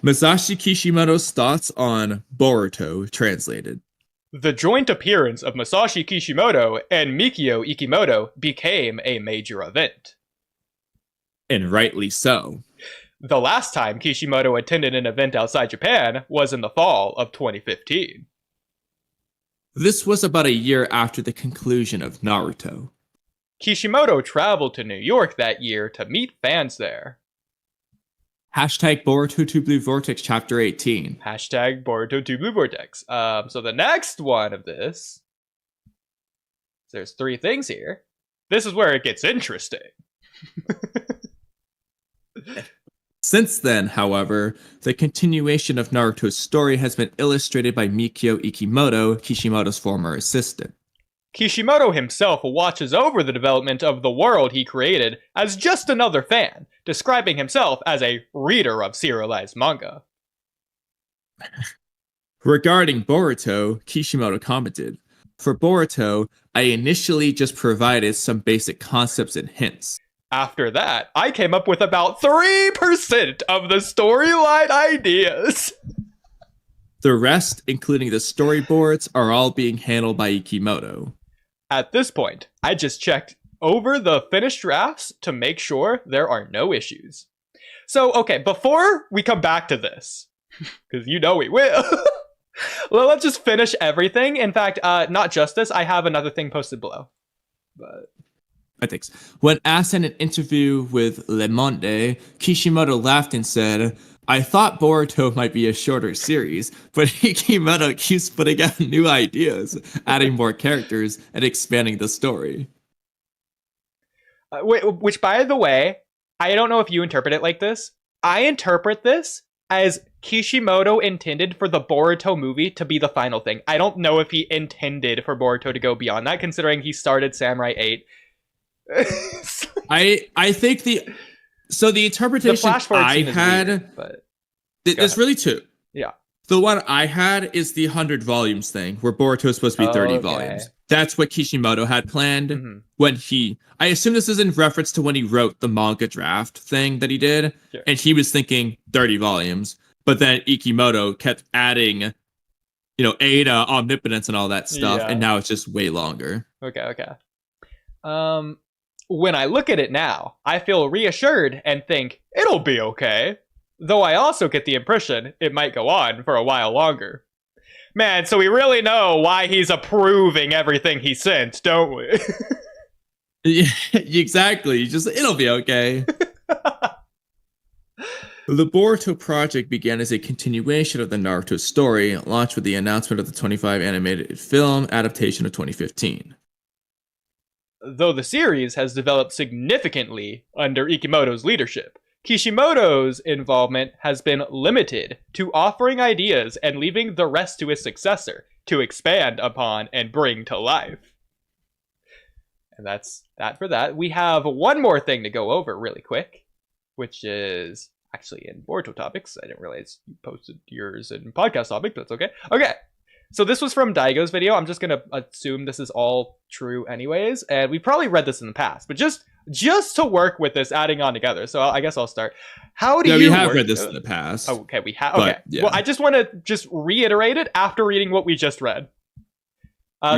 Masashi Kishimoto's thoughts on Boruto translated. The joint appearance of Masashi Kishimoto and Mikio Ikimoto became a major event. And rightly so. The last time Kishimoto attended an event outside Japan was in the fall of 2015. This was about a year after the conclusion of Naruto. Kishimoto traveled to New York that year to meet fans there. Hashtag Boruto to Blue Vortex Chapter 18. Hashtag Boruto to Blue Vortex. So the next one of this, there's 3 things here. This is where it gets interesting. Since then, however, the continuation of Naruto's story has been illustrated by Mikio Ikimoto, Kishimoto's former assistant. Kishimoto himself watches over the development of the world he created as just another fan, describing himself as a reader of serialized manga. Regarding Boruto, Kishimoto commented, "For Boruto, I initially just provided some basic concepts and hints. After that, I came up with about 3% of the storyline ideas. The rest, including the storyboards, are all being handled by Ikimoto. At this point, I just checked over the finished drafts to make sure there are no issues. So, okay, before we come back to this, because you know we will, well, let's just finish everything. In fact, not just this, I have another thing posted below. But I think so. When asked in an interview with Le Monde, Kishimoto laughed and said, "I thought Boruto might be a shorter series, but Ikimoto keeps putting out new ideas, adding more characters, and expanding the story." Which, by the way, I don't know if you interpret it like this. I interpret this as Kishimoto intended for the Boruto movie to be the final thing. I don't know if he intended for Boruto to go beyond that, considering he started Samurai 8. I think the interpretation I had, weird, but there's really 2. Yeah. The one I had is the 100 volumes thing, where Boruto is supposed to be 30 volumes. That's what Kishimoto had planned when I assume this is in reference to when he wrote the manga draft thing that he did, and he was thinking 30 volumes, but then Ikimoto kept adding, Ada, omnipotence, and all that stuff, and now it's just way longer. Okay. When I look at it now, I feel reassured and think it'll be okay. Though I also get the impression it might go on for a while longer. Man, so we really know why he's approving everything he sent, don't we? Yeah, exactly. It'll be okay. The Boruto project began as a continuation of the Naruto story, launched with the announcement of the 25 animated film adaptation of 2015. Though the series has developed significantly under Ikimoto's leadership, Kishimoto's involvement has been limited to offering ideas and leaving the rest to his successor to expand upon and bring to life. And that's that for that. We have one more thing to go over really quick, which is actually in Boruto topics. I didn't realize you posted yours in podcast topic, but that's okay. Okay. So this was from Daigo's video. I'm just going to assume this is all true anyways. And we probably read this in the past, but just to work with this adding on together. So I guess I'll start. How do you we have read this in the past. Oh, okay, we have. Okay. Yeah. Well, I just want to reiterate it after reading what we just read.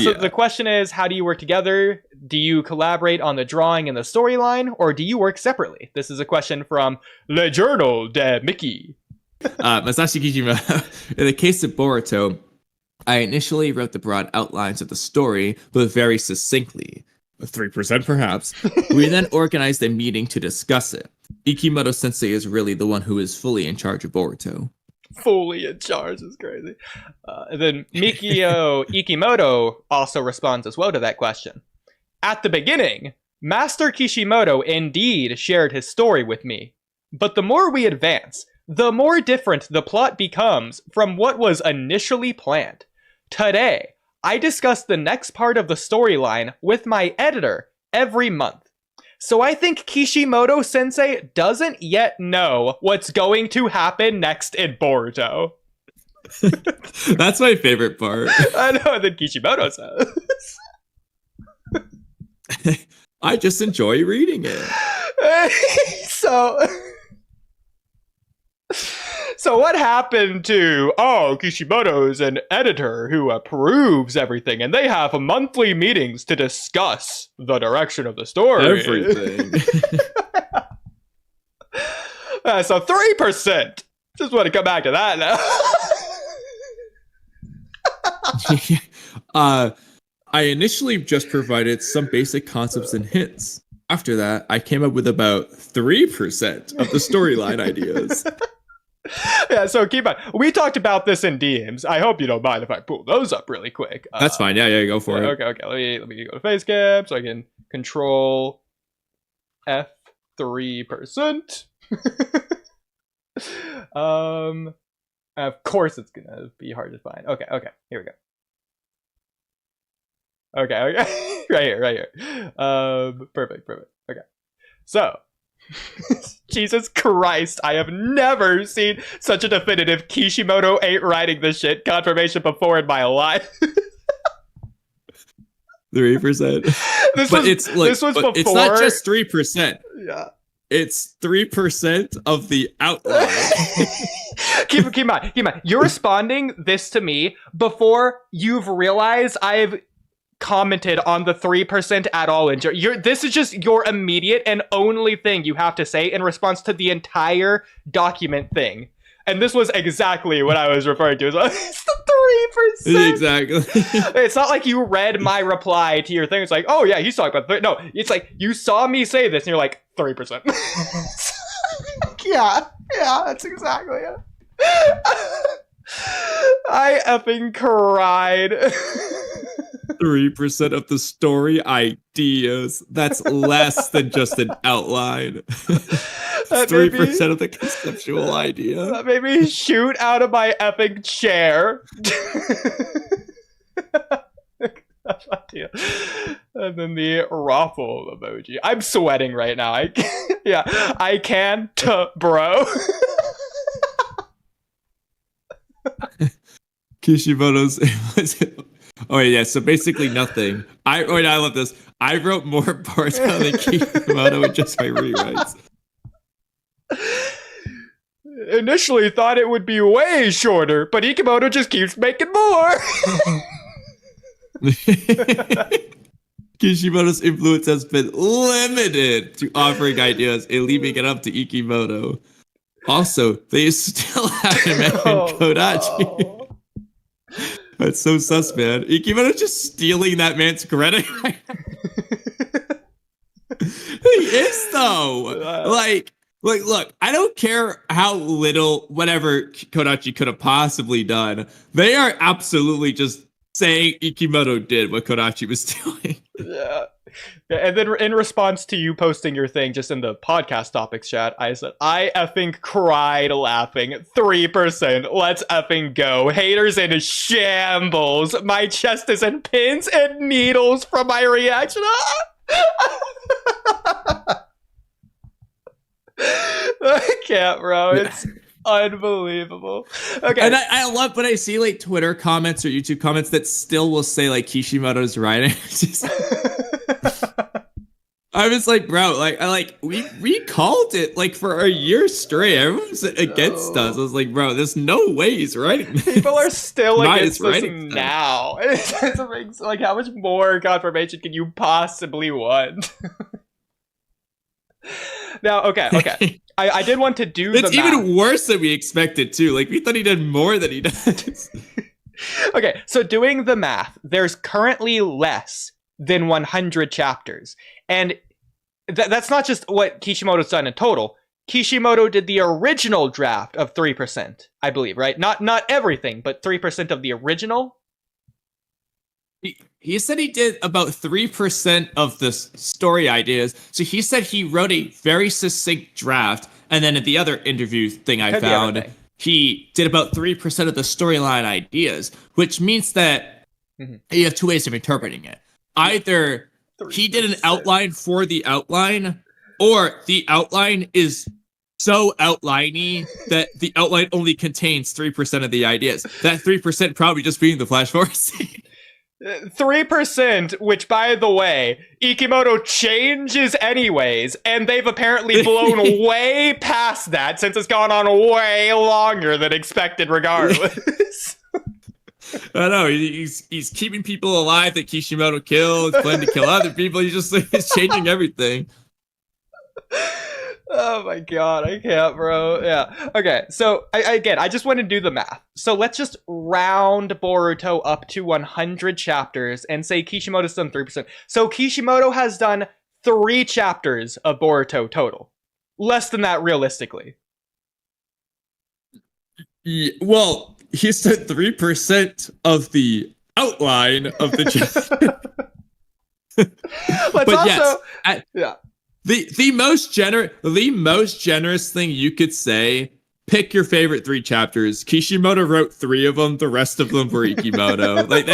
So the question is, how do you work together? Do you collaborate on the drawing and the storyline, or do you work separately? This is a question from Le Journal de Mickey. Masashi Kishimoto. In the case of Boruto, I initially wrote the broad outlines of the story, but very succinctly, 3% perhaps. We then organized a meeting to discuss it. Ikimoto Sensei is really the one who is fully in charge of Boruto. Fully in charge is crazy. And then Mikio Ikimoto also responds as well to that question. At the beginning, Master Kishimoto indeed shared his story with me. But the more we advance, the more different the plot becomes from what was initially planned. Today, I discuss the next part of the storyline with my editor every month. So I think Kishimoto Sensei doesn't yet know what's going to happen next in Boruto. That's my favorite part. I know, that Kishimoto says. I just enjoy reading it. So what happened to, Kishimoto's an editor who approves everything, and they have monthly meetings to discuss the direction of the story. Everything. So 3%. Just want to come back to that now. I initially just provided some basic concepts and hints. After that, I came up with about 3% of the storyline ideas. Yeah, so keep on. We talked about this in DMs. I hope you don't mind if I pull those up really quick. That's fine. Yeah, go for it. Okay. Let me go to Facecam so I can control F 3%. Of course it's gonna be hard to find. Okay, here we go. Okay. right here. Perfect. Okay. So, Jesus Christ, I have never seen such a definitive Kishimoto ain't writing this shit confirmation before in my life. 3%. This was before. It's not just 3%. Yeah. It's 3% of the outline. keep in mind. You're responding this to me before you've realized I've commented on the 3% at all. This is just your immediate and only thing you have to say in response to the entire document thing. And this was exactly what I was referring to. It's the 3%. Exactly. It's not like you read my reply to your thing. It's like, oh yeah, he's talking about no. It's like you saw me say this and you're like 3%. yeah, that's exactly it. I effing cried. 3% of the story ideas. That's less than just an outline. 3% of the conceptual idea. That made me shoot out of my effing chair. And then the raffle emoji. I'm sweating right now. I can't, bro. Kishimoto's. Oh yeah, so basically nothing. I love this. I wrote more Boruto than Kishimoto with just my rewrites. Initially thought it would be way shorter, but Kishimoto just keeps making more. Kishimoto's influence has been limited to offering ideas and leaving it up to Kishimoto. Also, they still haven't mentioned Kodachi. No. That's so sus, man. Kishimoto's just stealing that man's credit. He is, though. Like, look, I don't care how little, whatever Kodachi could have possibly done. They are absolutely just saying Kishimoto did what Kodachi was doing. Yeah. And then in response to you posting your thing just in the podcast topics chat, I said, I effing cried laughing. 3%. Let's effing go. Haters in shambles. My chest is in pins and needles from my reaction. I can't, bro. It's unbelievable. Okay. And I love when I see like Twitter comments or YouTube comments that still will say like Kishimoto's writing. I was like, bro, we called it like for a year straight. Everyone's against us. I was like, bro, there's no way he's writing this. People are still against us now. Stuff. Like, how much more confirmation can you possibly want? Now, okay. I did want to do it's the math. Even worse than we expected, too. Like, we thought he did more than he does. Okay, so doing the math, there's currently less than 100 chapters. And that's not just what Kishimoto's done in total. Kishimoto did the original draft of 3%, I believe, right? Not everything, but 3% of the original. He said he did about 3% of the story ideas. So he said he wrote a very succinct draft. And then at the other interview thing I found, he did about 3% of the storyline ideas, which means that you have two ways of interpreting it. Either 3%. He did an outline for the outline, or the outline is so outliney that the outline only contains 3% of the ideas. That 3% probably just being the flash forward scene. 3%, which, by the way, Ikimoto changes anyways, and they've apparently blown way past that since it's gone on way longer than expected regardless. I know, he's keeping people alive that Kishimoto killed, he's planning to kill other people, he's changing everything. Oh my god, I can't, bro. Yeah. Okay, so I just want to do the math. So let's just round Boruto up to 100 chapters and say Kishimoto's done 3%. So Kishimoto has done 3 chapters of Boruto total. Less than that, realistically. Yeah, well, he's done 3% of the outline of the chapter. But also, yes, yeah. The most generous thing you could say, pick your favorite 3 chapters. Kishimoto wrote 3 of them, the rest of them were Ikimoto. Like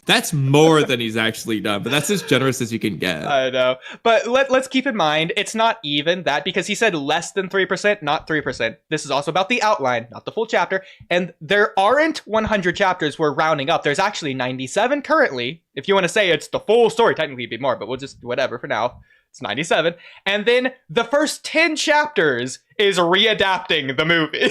that's more than he's actually done, but that's as generous as you can get. I know. But let's keep in mind, it's not even that, because he said less than 3%, not 3%. This is also about the outline, not the full chapter. And there aren't 100 chapters we're rounding up. There's actually 97 currently. If you want to say it's the full story, technically it'd be more, but we'll just, whatever for now. It's 97. And then the first 10 chapters is readapting the movie.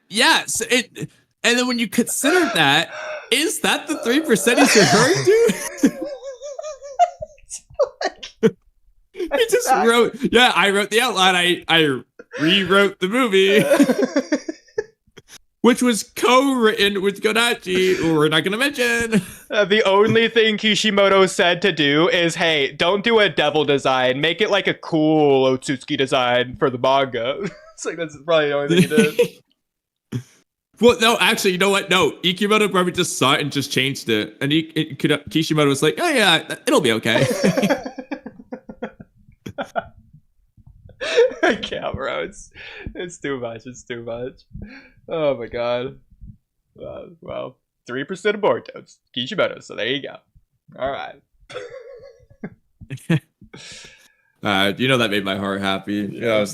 Yes. And then when you consider that, is that the 3% he's referring to? He just wrote, I wrote the outline. I rewrote the movie. Which was co-written with Kodachi, who we're not going to mention. The only thing Kishimoto said to do is, hey, don't do a devil design. Make it like a cool Otsutsuki design for the manga. It's like, that's probably the only thing he did. Well, no, actually, you know what? No, Ikimoto probably just saw it and just changed it. And Kishimoto was like, oh yeah, it'll be okay. I can't, bro. It's too much. It's too much. Oh my god. Well, 3% of Boruto. It's Kishimoto, so there you go. All right. You know, that made my heart happy. Yeah, I was